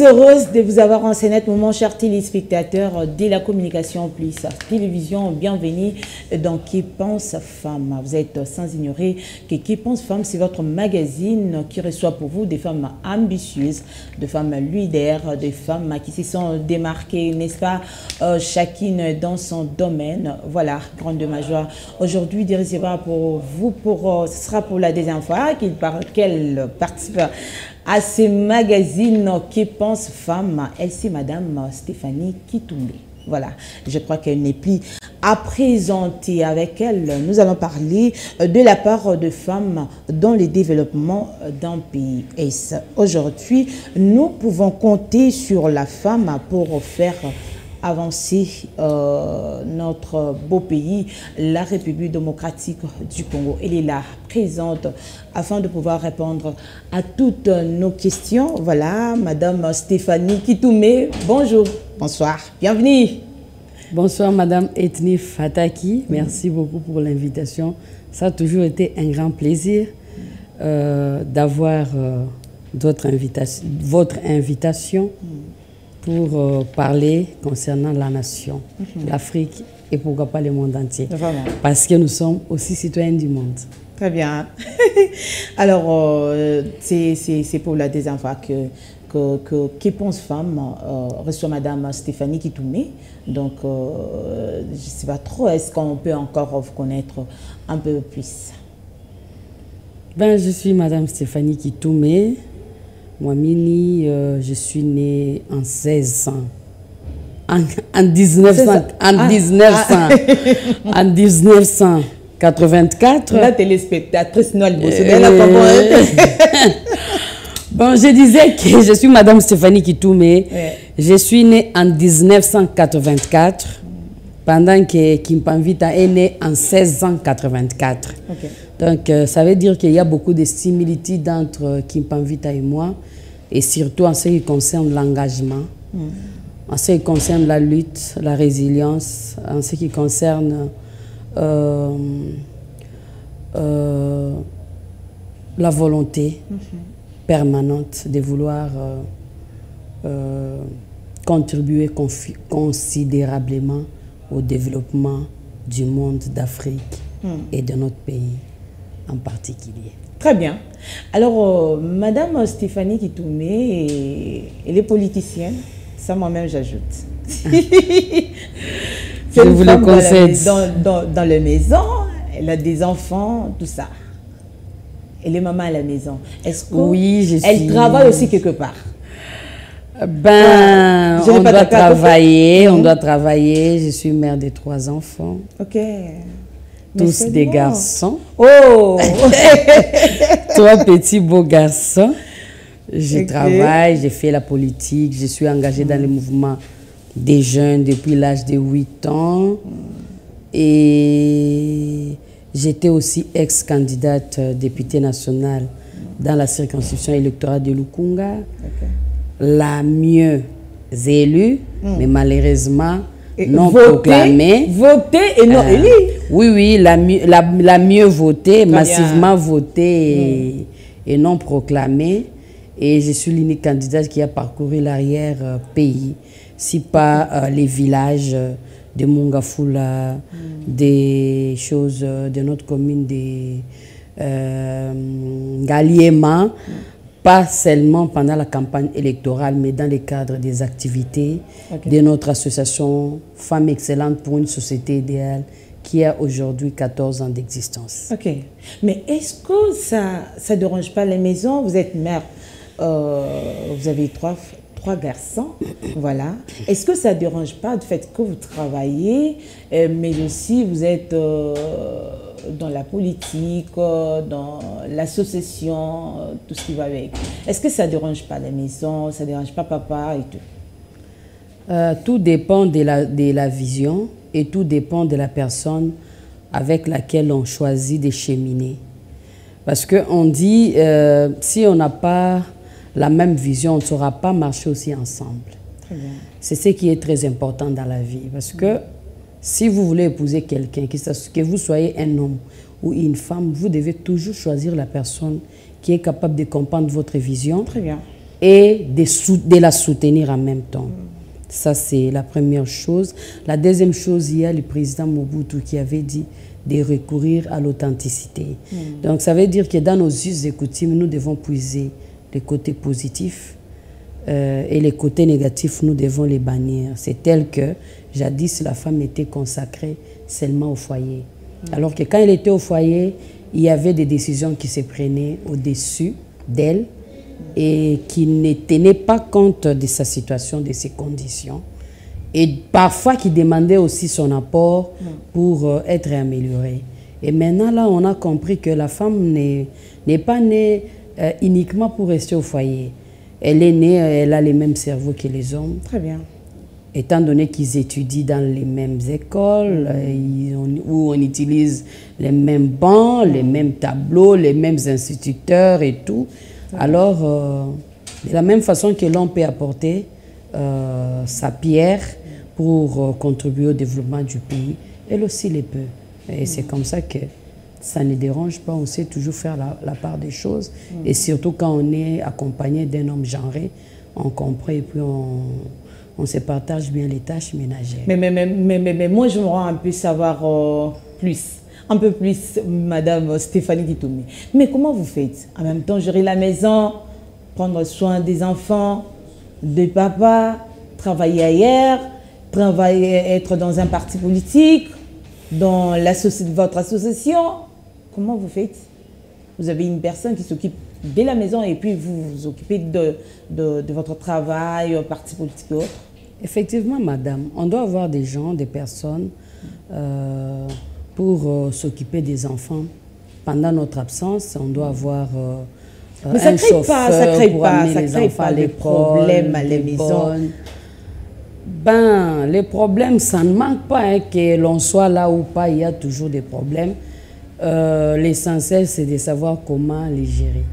heureuse de vous avoir en scénette moment, chers téléspectateurs de la communication plus télévision. Bienvenue dans Qui pense femme. Vous êtes sans ignorer que Qui pense femme, c'est votre magazine qui reçoit pour vous des femmes ambitieuses, des femmes leaders, des femmes qui se sont démarquées, n'est-ce pas, chacune dans son domaine. Voilà, grande de ma joie. Aujourd'hui, de recevoir pour vous, ce sera pour la deuxième fois qu'elle participe à ce magazine Qui pense femme. Elle, c'est Madame Stéphanie Kitoumé. Voilà, je crois qu'elle n'est plus à présenter. Avec elle, nous allons parler de la part de femmes dans le développement d'un pays. Et aujourd'hui, nous pouvons compter sur la femme pour faire avancer notre beau pays, la République démocratique du Congo. Elle est là, présente, afin de pouvoir répondre à toutes nos questions. Voilà, Madame Stéphanie Kitoumé, bonjour, bonsoir, bienvenue. Bonsoir, Madame Ethnie Fataki, merci beaucoup pour l'invitation. Ça a toujours été un grand plaisir d'avoir votre invitation pour parler concernant la nation, l'Afrique et pourquoi pas le monde entier. Vraiment. Parce que nous sommes aussi citoyens du monde. Très bien. Alors, c'est pour la deuxième fois que Qui pense femme reçoit Madame Stéphanie Kitoumé. Donc, je ne sais pas trop, est-ce qu'on peut encore vous connaître un peu plus? Ben, je suis Madame Stéphanie Kitoumé. Moi, Mini, je suis née en 1600. En 1984. La téléspectatrice Noël Bosso. Bon, je disais que je suis Madame Stéphanie Kitoumé. Ouais. Je suis née en 1984, pendant que Kimpamvita est née en 1684. Okay. Donc, ça veut dire qu'il y a beaucoup de similitudes entre Kimpamvita et moi, et surtout en ce qui concerne l'engagement, en ce qui concerne la lutte, la résilience, en ce qui concerne la volonté permanente de vouloir contribuer considérablement au développement du monde d'Afrique et de notre pays en particulier. Très bien. Alors, Madame Stéphanie Kitoumé, elle est politicienne. Ça, moi-même, j'ajoute. Je vous le concède. Dans la maison, elle a des enfants, tout ça. Elle est maman à la maison. Est-ce que oui, elle travaille aussi quelque part? Ben, on doit travailler, on doit travailler. Je suis mère de 3 enfants. Ok. Tous des garçons. Oh! 3 petits beaux garçons. Je travaille, j'ai fait la politique, je suis engagée dans le mouvement des jeunes depuis l'âge de 8 ans. Et j'étais aussi ex-candidate députée nationale dans la circonscription électorale de Lukunga. La mieux élue, mais malheureusement non proclamée. Votée et non élue. Oui, oui, la mieux votée, massivement votée et non proclamée. Et je suis l'unique candidate qui a parcouru l'arrière-pays, si pas les villages de Mungafula, des choses de notre commune de Ngaliema, pas seulement pendant la campagne électorale, mais dans le cadre des activités de notre association Femmes Excellentes pour une société idéale qui a aujourd'hui 14 ans d'existence. Ok. Mais est-ce que ça ne dérange pas les maisons? Vous êtes mère, vous avez 3 garçons, voilà. Est-ce que ça ne dérange pas le fait que vous travaillez, mais aussi vous êtes dans la politique, dans l'association, tout ce qui va avec? Est-ce que ça ne dérange pas la maison, ça ne dérange pas papa et tout? Tout dépend de la vision et tout dépend de la personne avec laquelle on choisit de cheminer. Parce qu'on dit, si on n'a pas la même vision, on ne saura pas marcher aussi ensemble. C'est ce qui est très important dans la vie. Parce que si vous voulez épouser quelqu'un, que vous soyez un homme ou une femme, vous devez toujours choisir la personne qui est capable de comprendre votre vision. Très bien. et de la soutenir en même temps. Ça, c'est la première chose. La deuxième chose, il y a le président Mobutu qui avait dit de recourir à l'authenticité. Donc, ça veut dire que dans nos us et coutumes, nous devons puiser les côtés positifs et les côtés négatifs, nous devons les bannir. C'est tel que, jadis, la femme était consacrée seulement au foyer. Alors que quand elle était au foyer, il y avait des décisions qui se prenaient au-dessus d'elle et qui ne tenaient pas compte de sa situation, de ses conditions. Et parfois qui demandaient aussi son apport pour être améliorée. Et maintenant, là, on a compris que la femme n'est pas née uniquement pour rester au foyer. Elle est née, elle a les mêmes cerveaux que les hommes. Très bien. Étant donné qu'ils étudient dans les mêmes écoles, où on utilise les mêmes bancs, les mêmes tableaux, les mêmes instituteurs et tout. Alors, de la même façon que l'on peut apporter sa pierre pour contribuer au développement du pays, elle aussi le peut. Et c'est comme ça que ça ne dérange pas, on sait toujours faire la part des choses. Et surtout quand on est accompagné d'un homme genré, on comprend et puis on se partage bien les tâches ménagères. Mais moi, je me rends un peu savoir un peu plus, Madame Stéphanie Kitoumi. Mais comment vous faites? En même temps, gérer la maison, prendre soin des enfants, de papa, travailler ailleurs, être dans un parti politique, dans votre association. Comment vous faites? Vous avez une personne qui s'occupe de la maison et puis vous vous occupez de votre travail, parti politique et autres. Effectivement, madame, on doit avoir des gens, des personnes pour s'occuper des enfants. Pendant notre absence, on doit avoir mais ça un chauffeur pour amener les enfants à l'école, problèmes à la maison. Ben, les problèmes, ça ne manque pas, hein, que l'on soit là ou pas, il y a toujours des problèmes. L'essentiel, c'est de savoir comment les gérer.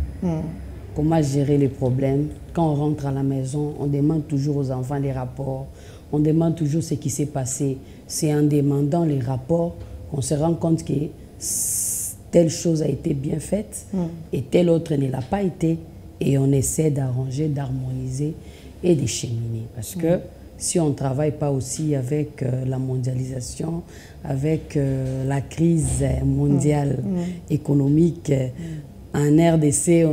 Comment gérer les problèmes. Quand on rentre à la maison, on demande toujours aux enfants les rapports. On demande toujours ce qui s'est passé. C'est en demandant les rapports qu'on se rend compte que telle chose a été bien faite et telle autre ne l'a pas été. Et on essaie d'arranger, d'harmoniser et de cheminer. Parce que si on ne travaille pas aussi avec la mondialisation, avec la crise mondiale économique, en RDC,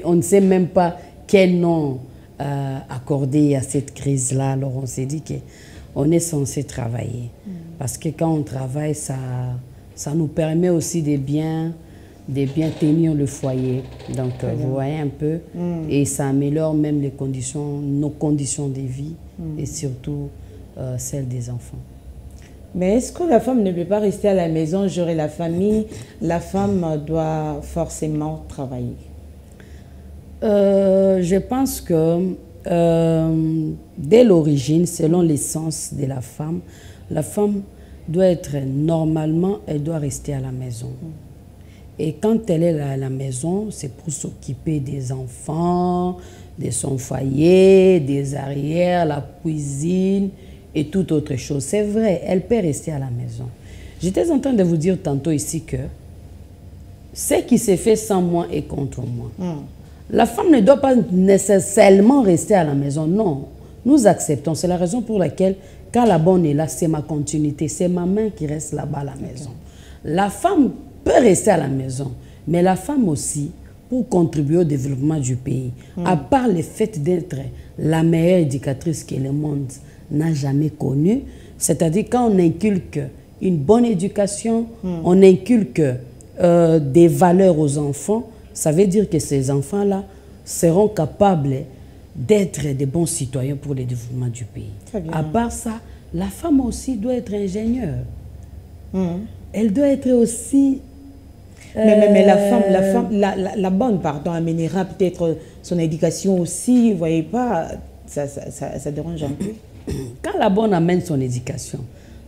on ne sait même pas quel nom accorder à cette crise-là. Alors on s'est dit qu'on est censé travailler. Parce que quand on travaille, ça nous permet aussi de bien tenir le foyer. Donc vous voyez un peu, et ça améliore même nos conditions de vie et surtout celles des enfants. Mais est-ce que la femme ne peut pas rester à la maison, gérer la famille? La femme doit forcément travailler. Je pense que dès l'origine, selon l'essence de la femme doit être normalement, elle doit rester à la maison. Et quand elle est à la maison, c'est pour s'occuper des enfants, de son foyer, des arrières, la cuisine et toute autre chose. C'est vrai, elle peut rester à la maison. J'étais en train de vous dire tantôt ici que ce qui s'est fait sans moi est contre moi. La femme ne doit pas nécessairement rester à la maison, non. Nous acceptons, c'est la raison pour laquelle quand la bonne est là, c'est ma continuité, c'est ma main qui reste là-bas à la maison. La femme peut rester à la maison, mais la femme aussi, pour contribuer au développement du pays, à part le fait d'être la meilleure éducatrice que le monde n'a jamais connue, c'est-à-dire quand on inculque une bonne éducation, on inculque des valeurs aux enfants, ça veut dire que ces enfants-là seront capables d'être des bons citoyens pour le développement du pays. À part ça, la femme aussi doit être ingénieure. Elle doit être aussi... Mais la bonne, pardon, amènera peut-être son éducation aussi, vous voyez pas, ça dérange un peu. Quand la bonne amène son éducation,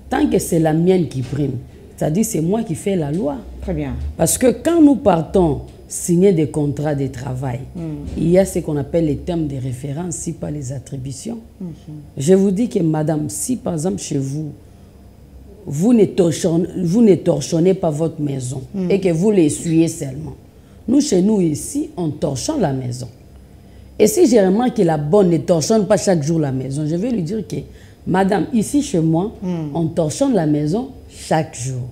tant que c'est la mienne qui prime, c'est-à-dire c'est moi qui fais la loi. Très bien. Parce que quand nous partons signer des contrats de travail, il y a ce qu'on appelle les termes de référence, si pas les attributions. Je vous dis que madame, si par exemple chez vous, vous ne torchonnez pas votre maison et que vous l'essuyez seulement. Nous, chez nous ici, on torchonne la maison. Et si j'ai remarqué que la bonne ne torchonne pas chaque jour la maison, je vais lui dire que, madame, ici chez moi, on torchonne la maison chaque jour.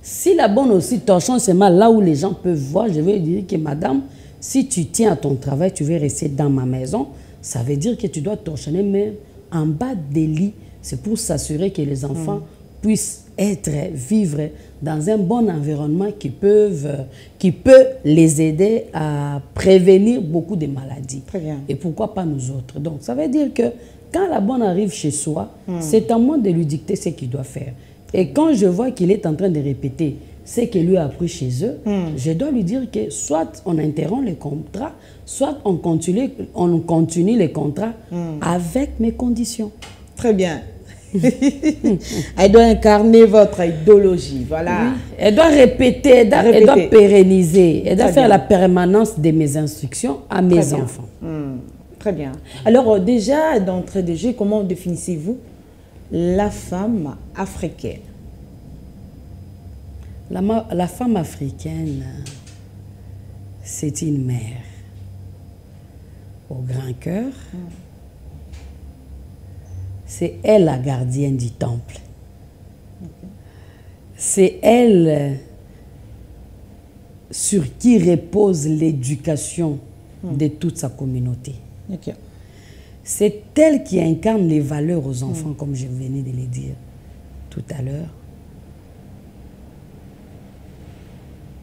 Si la bonne aussi torchonne seulement là où les gens peuvent voir, je vais lui dire que, madame, si tu tiens à ton travail, tu veux rester dans ma maison, ça veut dire que tu dois torchonner même en bas des lits. C'est pour s'assurer que les enfants puissent vivre dans un bon environnement qui peut les aider à prévenir beaucoup de maladies. Très bien. Et pourquoi pas nous autres? Donc, ça veut dire que quand la bonne arrive chez soi, c'est à moi de lui dicter ce qu'il doit faire. Et quand je vois qu'il est en train de répéter ce qu'il lui a appris chez eux, je dois lui dire que soit on interrompt les contrats, soit on continue les contrats avec mes conditions. Très bien. Elle doit incarner votre idéologie, voilà. Oui. Elle doit répéter, elle doit pérenniser, elle doit faire la permanence de mes instructions à mes enfants. Très bien. Alors déjà, d'entrée de jeu, comment définissez-vous la femme africaine? La femme africaine, c'est une mère au grand cœur. C'est elle la gardienne du temple. C'est elle sur qui repose l'éducation de toute sa communauté. C'est elle qui incarne les valeurs aux enfants, comme je venais de le dire tout à l'heure.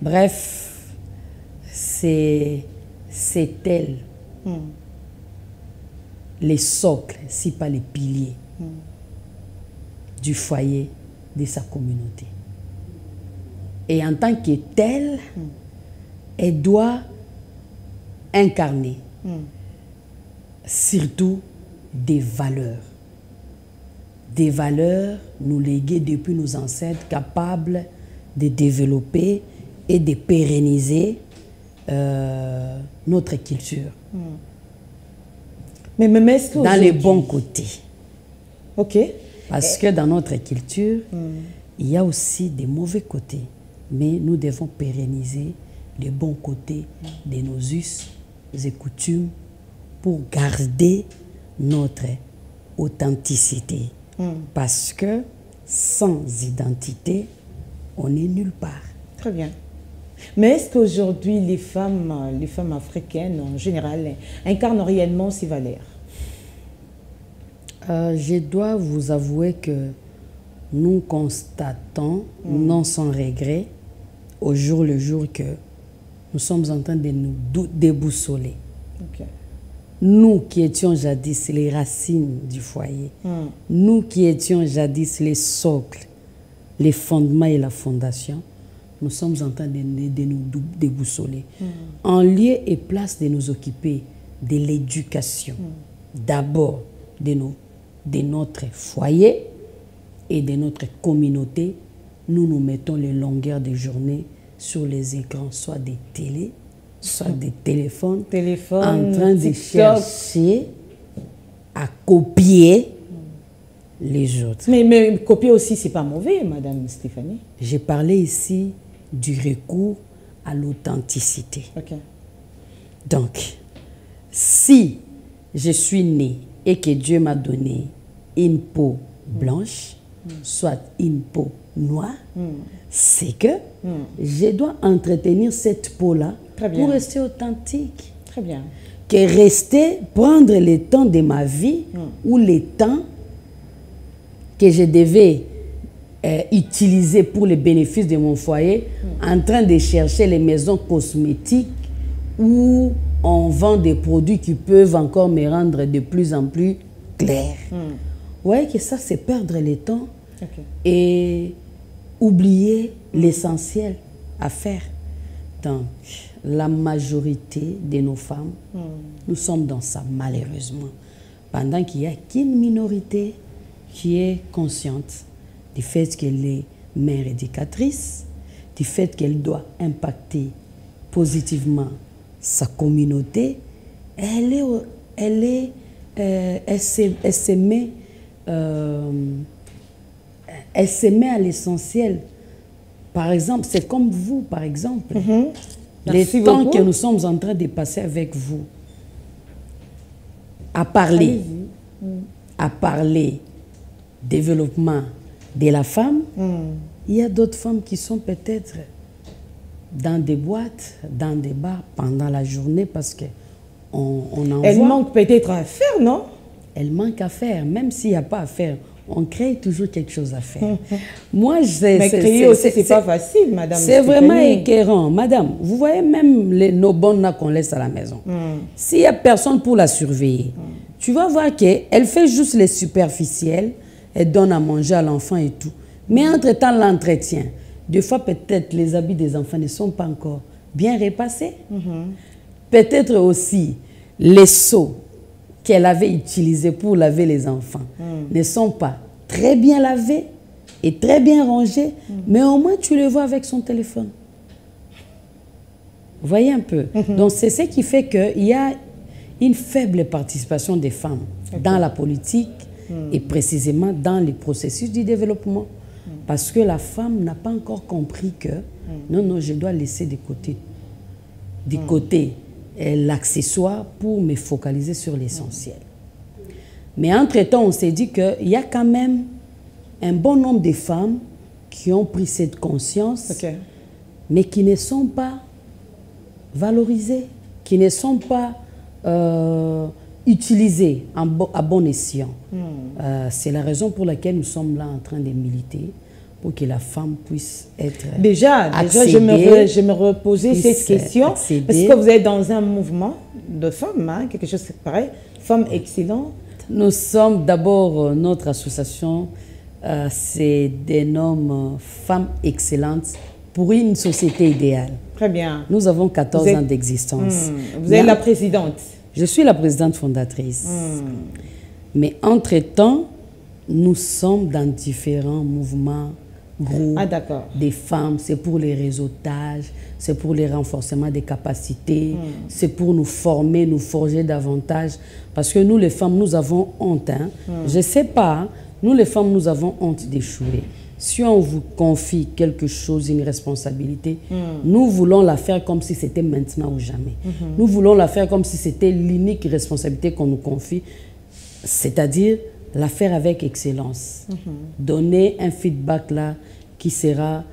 Bref, c'est elle. Les socles, si pas les piliers du foyer de sa communauté. Et en tant que telle, elle doit incarner surtout des valeurs. Des valeurs nous léguées depuis nos ancêtres, capables de développer et de pérenniser notre culture. Mais même est-ce que dans les bons côtés. Ok. Parce que dans notre culture, il y a aussi des mauvais côtés. Mais nous devons pérenniser les bons côtés de nos us et coutumes pour garder notre authenticité. Parce que sans identité, on n'est nulle part. Très bien. Mais est-ce qu'aujourd'hui, les femmes africaines, en général, incarnent réellement ces valeurs? Je dois vous avouer que nous constatons, non sans regret, au jour le jour, que nous sommes en train de nous déboussoler. Nous qui étions jadis les racines du foyer, nous qui étions jadis les socles, les fondements et la fondation, nous sommes en train de nous déboussoler. En lieu et place de nous occuper de l'éducation, d'abord de notre foyer et de notre communauté, nous nous mettons les longueurs de journée sur les écrans, soit des télés, soit des téléphones, en train de chercher à copier les autres. Mais copier aussi, c'est pas mauvais, Madame Stéphanie. J'ai parlé ici du recours à l'authenticité. Donc, si je suis née et que Dieu m'a donné une peau blanche, soit une peau noire, c'est que je dois entretenir cette peau-là pour rester authentique. Très bien. Que prendre le temps de ma vie ou le temps que je devais utiliser pour les bénéfices de mon foyer, en train de chercher les maisons cosmétiques où on vend des produits qui peuvent encore me rendre de plus en plus clair. Vous voyez que ça, c'est perdre le temps et oublier l'essentiel à faire. Donc, la majorité de nos femmes, nous sommes dans ça, malheureusement. Pendant qu'il n'y a qu'une minorité qui est consciente du fait qu'elle est mère éducatrice, du fait qu'elle doit impacter positivement sa communauté, elle se met à l'essentiel. Par exemple, c'est comme vous, par exemple. Les temps que nous sommes en train de passer avec vous. à parler, développement de la femme, il y a d'autres femmes qui sont peut-être dans des boîtes, dans des bars pendant la journée parce que on en Elle voit. manque peut-être à faire, non? Elle manque à faire, même s'il n'y a pas à faire. On crée toujours quelque chose à faire. Moi, mais créer aussi, c'est pas facile, madame. C'est vraiment écœurant. Madame, vous voyez même nos bonnes là qu'on laisse à la maison. S'il n'y a personne pour la surveiller, tu vas voir qu'elle fait juste les superficiels, elle donne à manger à l'enfant et tout. Mais entre-temps, l'entretien, des fois peut-être les habits des enfants ne sont pas encore bien repassés. Peut-être aussi les seaux qu'elle avait utilisés pour laver les enfants ne sont pas très bien lavés et très bien rangés, mais au moins tu les vois avec son téléphone. Vous voyez un peu. Donc c'est ce qui fait qu'il y a une faible participation des femmes dans la politique et précisément dans les processus du développement. Parce que la femme n'a pas encore compris que non, je dois laisser de côté l'accessoire pour me focaliser sur l'essentiel. Mais entre-temps, on s'est dit qu'il y a quand même un bon nombre de femmes qui ont pris cette conscience, mais qui ne sont pas valorisées, qui ne sont pas utilisées à bon escient. C'est la raison pour laquelle nous sommes là en train de militer pour que la femme puisse être Déjà, j'aimerais poser cette question, parce que vous êtes dans un mouvement de femmes, hein, quelque chose de pareil, femmes excellentes. Nous sommes d'abord, notre association, c'est des noms Femmes excellentes pour une société idéale. Très bien. Nous avons 14 ans d'existence. Vous êtes la présidente? Je suis la présidente fondatrice. Mais entre-temps, nous sommes dans différents mouvements, groupes des femmes. C'est pour les réseautages, c'est pour les renforcements des capacités, c'est pour nous former, nous forger davantage. Parce que nous, les femmes, nous avons honte. Hein? Je ne sais pas, nous, les femmes, nous avons honte d'échouer. Si on vous confie quelque chose, une responsabilité, nous voulons la faire comme si c'était maintenant ou jamais. Nous voulons la faire comme si c'était l'unique responsabilité qu'on nous confie, c'est-à-dire la faire avec excellence. Donner un feedback là qui sera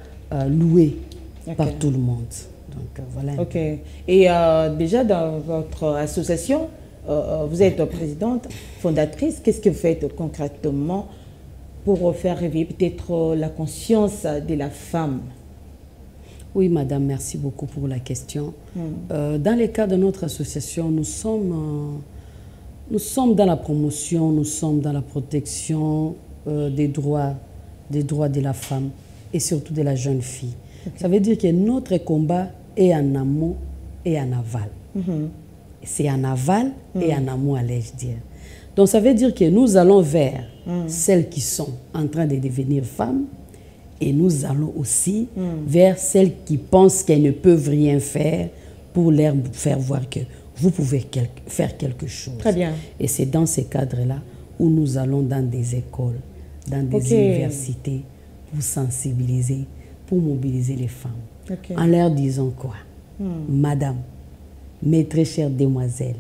loué par tout le monde. Donc, voilà. Ok. Et déjà, dans votre association, vous êtes présidente, fondatrice. Qu'est-ce que vous faites concrètement pour faire réveiller peut-être la conscience de la femme? Oui, madame, merci beaucoup pour la question. Dans le cadre de notre association, nous sommes dans la promotion, nous sommes dans la protection des droits de la femme et surtout de la jeune fille. Ça veut dire que notre combat est en amont et en aval. C'est en aval et en amont, allais-je dire. Donc ça veut dire que nous allons vers celles qui sont en train de devenir femmes et nous allons aussi vers celles qui pensent qu'elles ne peuvent rien faire pour leur faire voir que vous pouvez faire quelque chose. Très bien. Et c'est dans ces cadres-là où nous allons dans des écoles, dans des universités pour sensibiliser, pour mobiliser les femmes. En leur disant quoi? Madame, mes très chères demoiselles,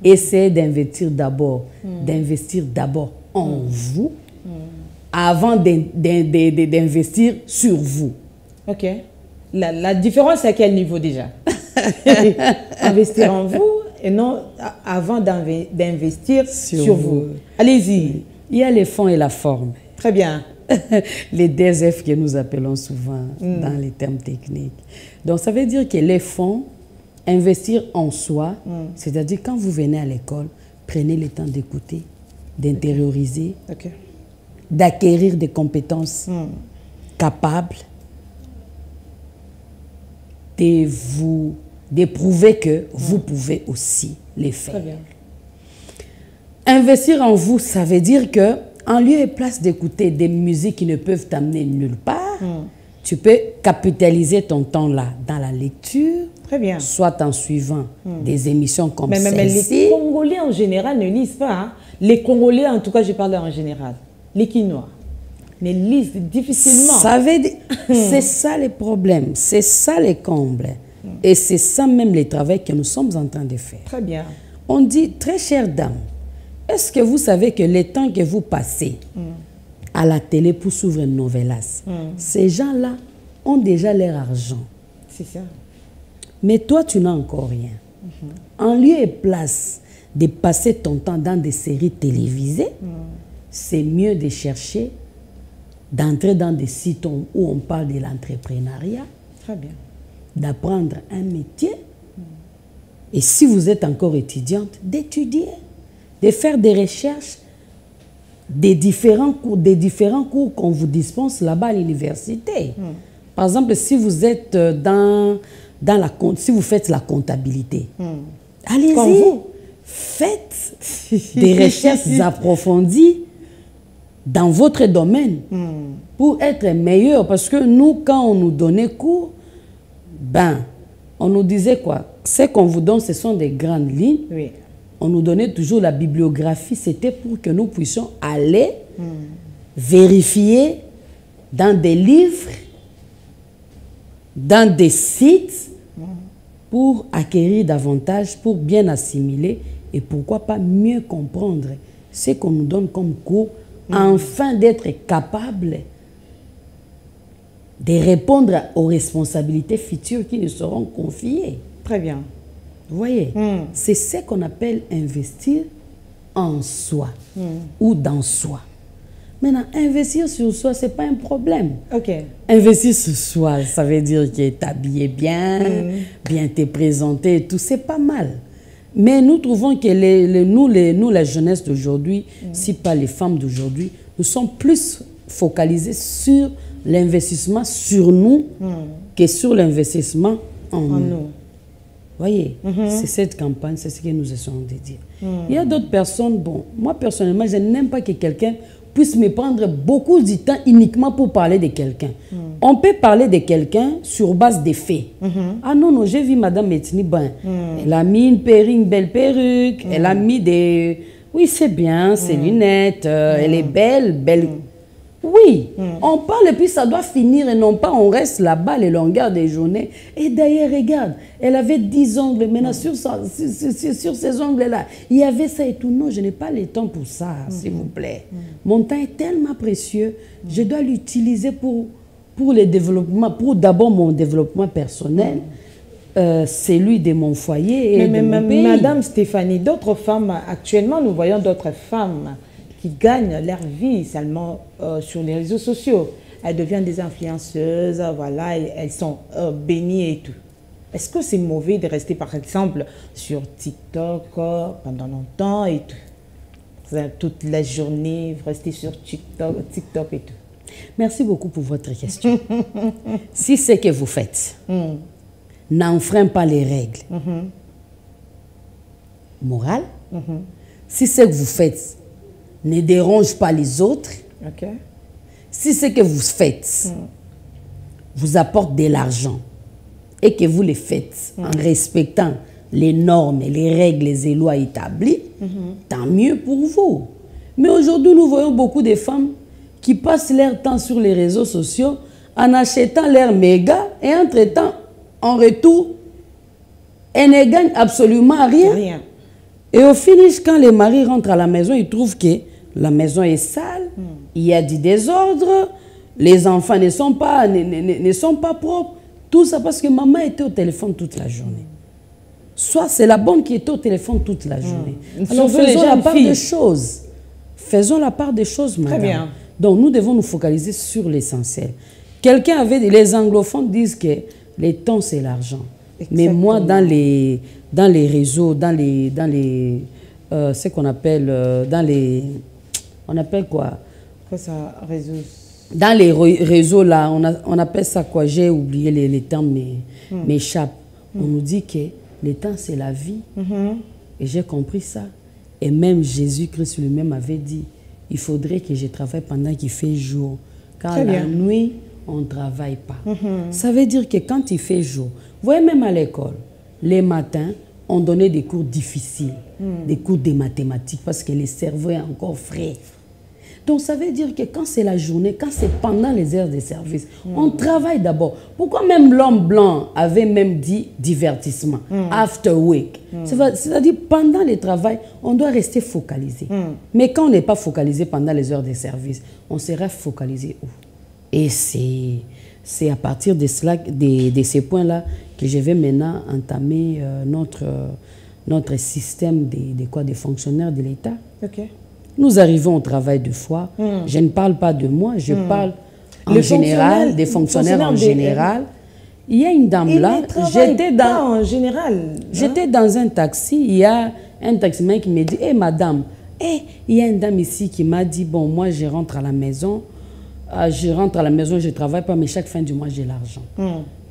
essayez d'investir d'abord en vous avant d'investir sur vous. Ok. La différence, c'est à quel niveau déjà? Investir en vous et non avant d'investir sur vous. Allez-y. Il y a les fonds et la forme. Très bien. Les DSF que nous appelons souvent dans les termes techniques. Donc ça veut dire que les fonds, investir en soi, c'est-à-dire quand vous venez à l'école, prenez le temps d'écouter, d'intérioriser, d'acquérir des compétences capables, de prouver que vous pouvez aussi les faire. Très bien. Investir en vous, ça veut dire que en lieu et place d'écouter des musiques qui ne peuvent t'amener nulle part, tu peux capitaliser ton temps là dans la lecture, très bien, soit en suivant des émissions comme celle-ci. Mais les Congolais en général ne lisent pas. Hein. Les Congolais, en tout cas, je parle en général. Les Quinois ne lisent difficilement. C'est ça les problèmes, c'est ça les combles. Et c'est ça même le travail que nous sommes en train de faire. Très bien. On dit, très chère dame, Est-ce que vous savez que les temps que vous passez à la télé pour s'ouvrir une novelas, ces gens-là ont déjà leur argent. C'est ça. Mais toi, tu n'as encore rien. En lieu et place de passer ton temps dans des séries télévisées, c'est mieux de chercher, d'entrer dans des sites où on parle de l'entrepreneuriat. Très bien. D'apprendre un métier. Et si vous êtes encore étudiante, d'étudier, de faire des recherches, des différents cours qu'on vous dispense là-bas à l'université. Par exemple, si vous êtes si vous faites la comptabilité, allez-y, faites des recherches approfondies dans votre domaine pour être meilleur. Parce que nous, quand on nous donnait cours, on nous disait quoi? Ce qu'on vous donne, ce sont des grandes lignes. Oui. On nous donnait toujours la bibliographie. C'était pour que nous puissions aller vérifier dans des livres, dans des sites, pour acquérir davantage, pour bien assimiler et pourquoi pas mieux comprendre ce qu'on nous donne comme cours, afin d'être capable de répondre aux responsabilités futures qui nous seront confiées. Très bien. Vous voyez, c'est ce qu'on appelle investir en soi ou dans soi. Maintenant, investir sur soi, ce n'est pas un problème. Ok. Investir sur soi, ça veut dire que t'habiller bien, bien te présenter et tout, c'est pas mal. Mais nous trouvons que nous, la jeunesse d'aujourd'hui, si pas les femmes d'aujourd'hui, nous sommes plus focalisés sur l'investissement sur nous que sur l'investissement en nous. Voyez, c'est cette campagne, c'est ce que nous essayons de dire. Il y a d'autres personnes, bon, moi personnellement, je n'aime pas que quelqu'un puisse me prendre beaucoup de temps uniquement pour parler de quelqu'un. On peut parler de quelqu'un sur base des faits. Ah non, non, j'ai vu Madame Etni, elle a mis une belle perruque, elle a mis des... Oui, c'est bien, ses lunettes, elle est belle. Oui, on parle et puis ça doit finir et non pas on reste là-bas les longueurs des journées. Et d'ailleurs, regarde, elle avait 10 ongles, maintenant sur ces ongles-là, il y avait ça et tout. Non, je n'ai pas le temps pour ça, s'il vous plaît. Mon temps est tellement précieux, je dois l'utiliser pour le développement, pour d'abord mon développement personnel, celui de mon foyer et de mon pays. Madame Stéphanie, d'autres femmes, actuellement nous voyons d'autres femmes qui gagnent leur vie seulement sur les réseaux sociaux. Elles deviennent des influenceuses, voilà, elles sont bénies et tout. Est-ce que c'est mauvais de rester par exemple sur TikTok pendant longtemps et tout? Toute la journée, rester sur TikTok et tout. Merci beaucoup pour votre question. Si ce que vous faites n'enfreint pas les règles morales, si ce que vous faites ne dérange pas les autres, si ce que vous faites vous apporte de l'argent et que vous le faites en respectant les normes, les règles, les lois établies, tant mieux pour vous. Mais aujourd'hui, nous voyons beaucoup de femmes qui passent leur temps sur les réseaux sociaux en achetant leur méga et entre-temps, en retour, elles ne gagnent absolument rien. Et au finish, quand les maris rentrent à la maison, ils trouvent que la maison est sale, il y a du désordre, les enfants ne sont pas propres. Tout ça parce que maman était au téléphone toute la journée. Soit c'est la bonne qui était au téléphone toute la journée. Alors faisons la part des choses. Faisons la part des choses, madame. Très bien. Donc nous devons nous focaliser sur l'essentiel. Quelqu'un avait dit, les anglophones disent que le temps c'est l'argent. Mais moi dans les réseaux, ce qu'on appelle on appelle quoi? Quoi ça, réseau? Dans les réseaux là, on appelle ça quoi? J'ai oublié les termes, m'échappent. On nous dit que le temps c'est la vie. Et j'ai compris ça. Et même Jésus-Christ lui-même avait dit, il faudrait que je travaille pendant qu'il fait jour. Car la nuit, on ne travaille pas. Ça veut dire que quand il fait jour, vous voyez même à l'école, les matins, on donnait des cours difficiles, des cours de mathématiques, parce que le cerveau est encore frais. Donc, ça veut dire que quand c'est la journée, quand c'est pendant les heures de service, on travaille d'abord. Pourquoi même l'homme blanc avait même dit divertissement, after work? C'est-à-dire, pendant le travail, on doit rester focalisé. Mais quand on n'est pas focalisé pendant les heures de service, on sera focalisé où? Et c'est à partir de cela, de ces points-là, que je vais maintenant entamer notre système des fonctionnaires de l'État. Okay. Nous arrivons au travail de foi. Je ne parle pas de moi, je parle en général, des fonctionnaires en général. Il y a une dame là, j'étais dans un taxi, il y a un taximan qui me dit, hey, madame, il y a une dame ici qui m'a dit, bon, moi je rentre à la maison, je ne travaille pas, mais chaque fin du mois j'ai l'argent.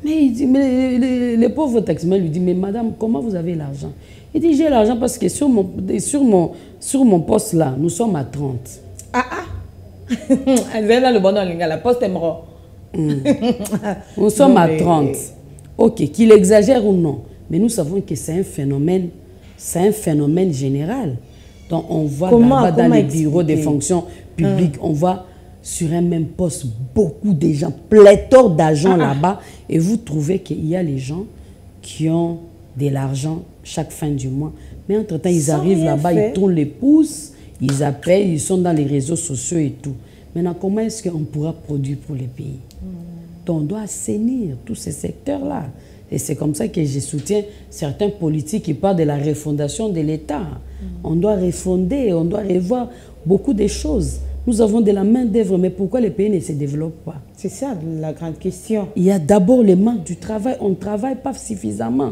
Mais il dit, le pauvre taximan lui dit, mais madame, comment vous avez l'argent? Il dit, j'ai l'argent parce que sur mon poste là, nous sommes à 30. La poste est mort. Nous sommes à 30. Ok, qu'il exagère ou non. Mais nous savons que c'est un phénomène général. Donc on voit dans les bureaux des fonctions publiques, on voit sur un même poste beaucoup de gens, pléthore d'argent là-bas. Et vous trouvez qu'il y a les gens qui ont de l'argent chaque fin du mois. Mais entre-temps, ils arrivent là-bas, ils tournent les pouces, ils appellent, ils sont dans les réseaux sociaux et tout. Maintenant, comment est-ce qu'on pourra produire pour les pays? Donc, on doit assainir tous ces secteurs-là. Et c'est comme ça que je soutiens certains politiques qui parlent de la refondation de l'État. On doit refonder, on doit revoir beaucoup de choses. Nous avons de la main-d'œuvre, mais pourquoi les pays ne se développent pas? C'est ça la grande question. Il y a d'abord le manque du travail. On ne travaille pas suffisamment.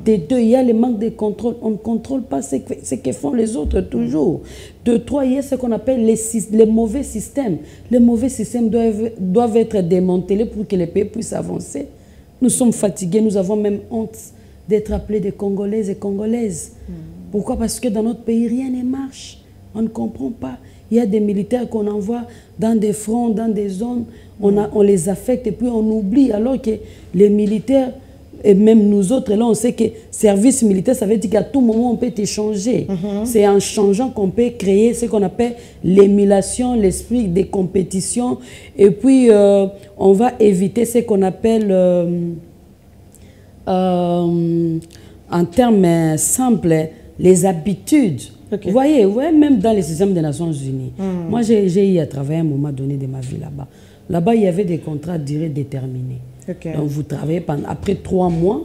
De deux, il y a le manque de contrôle. On ne contrôle pas ce que font les autres toujours. De trois, il y a ce qu'on appelle les mauvais systèmes. Les mauvais systèmes doivent être démantelés pour que les pays puissent avancer. Nous sommes fatigués, nous avons même honte d'être appelés des Congolaises et Congolaises. Pourquoi? Parce que dans notre pays, rien ne marche. On ne comprend pas. Il y a des militaires qu'on envoie dans des fronts, dans des zones, on les affecte et puis on oublie, alors que les militaires, et même nous autres, là on sait que service militaire, ça veut dire qu'à tout moment on peut échanger. C'est en changeant qu'on peut créer ce qu'on appelle l'émulation, l'esprit des compétitions, et puis on va éviter ce qu'on appelle, en termes simples, les habitudes. Okay. Vous voyez, même dans les systèmes des Nations Unies, moi j'ai eu à travailler à un moment donné de ma vie là-bas. Là-bas, il y avait des contrats de durée déterminée. Okay. Donc vous travaillez après 3 mois,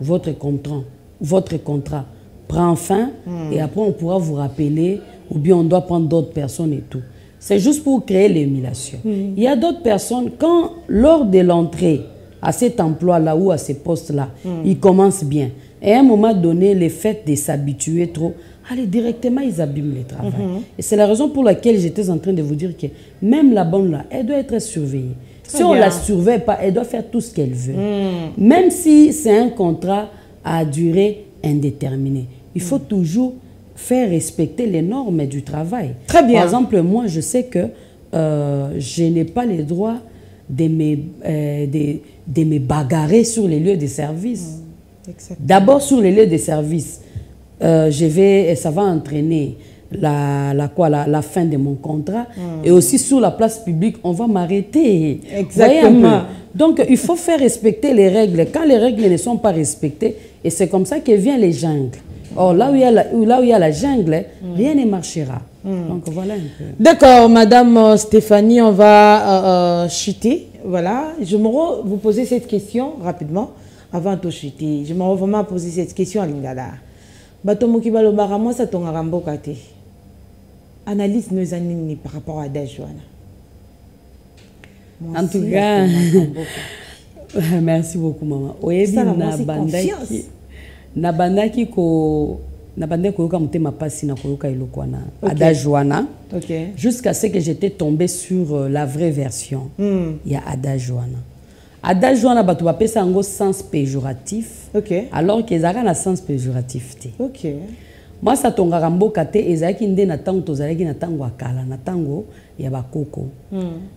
votre contrat prend fin et après on pourra vous rappeler ou bien on doit prendre d'autres personnes et tout. C'est juste pour créer l'émulation. Il y a d'autres personnes, quand lors de l'entrée à cet emploi-là ou à ces postes-là, ils commencent bien. Et à un moment donné, le fait de s'habituer trop, allez, directement, ils abîment le travail. Et c'est la raison pour laquelle j'étais en train de vous dire que même la bonne là, elle doit être surveillée. Si on ne la surveille pas, elle doit faire tout ce qu'elle veut. Même si c'est un contrat à durée indéterminée. Il faut toujours faire respecter les normes du travail. Très bien. Par exemple, moi, je sais que je n'ai pas le droit de me bagarrer sur les lieux de service. D'abord, sur les lieux de service, ça va entraîner la fin de mon contrat. Et aussi sur la place publique, on va m'arrêter. Exactement. Donc, il faut faire respecter les règles. Quand les règles ne sont pas respectées, et c'est comme ça que viennent les jungles. Or, là où il y a la jungle, rien ne marchera. Donc, voilà un peu. D'accord, Madame Stéphanie, on va chuter. Voilà. Je me vous poser cette question rapidement avant de chuter. Je me vraiment poser cette question à Lingala. Batomoki balobara moi ça tonga ramboka te. Analyse nos années par rapport à Dajuana. En tout cas, merci beaucoup maman. Oyebi na bandaki ko yoka mutema pasi na koyoka ilokwana Adajuana. Jusqu'à ce que j'étais tombée sur la vraie version. Il y a Adajuana. Adajuana batu bapesa yango sens péjoratif. Alors qu'ils ont un sens péjoratif. Moi, ça tongaka mboka te ezalaki nde na tango tozalaki na tango akala na tango ya bakoko.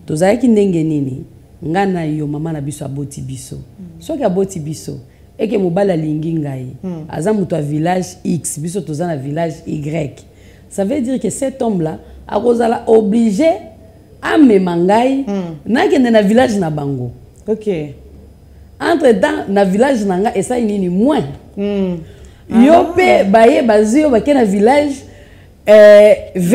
Tozalaki ndenge nini ngana yo mama na biso aboti biso. Soki aboti biso eke mobala lingi ngai. Aza muto a village X biso tozana village Y. Ça veut dire que cet homme là akozala obligé amema ngai nakende na village na bango. OK. Entre temps na village nanga esa nini moins. Yo pe baye bazio bakena village V.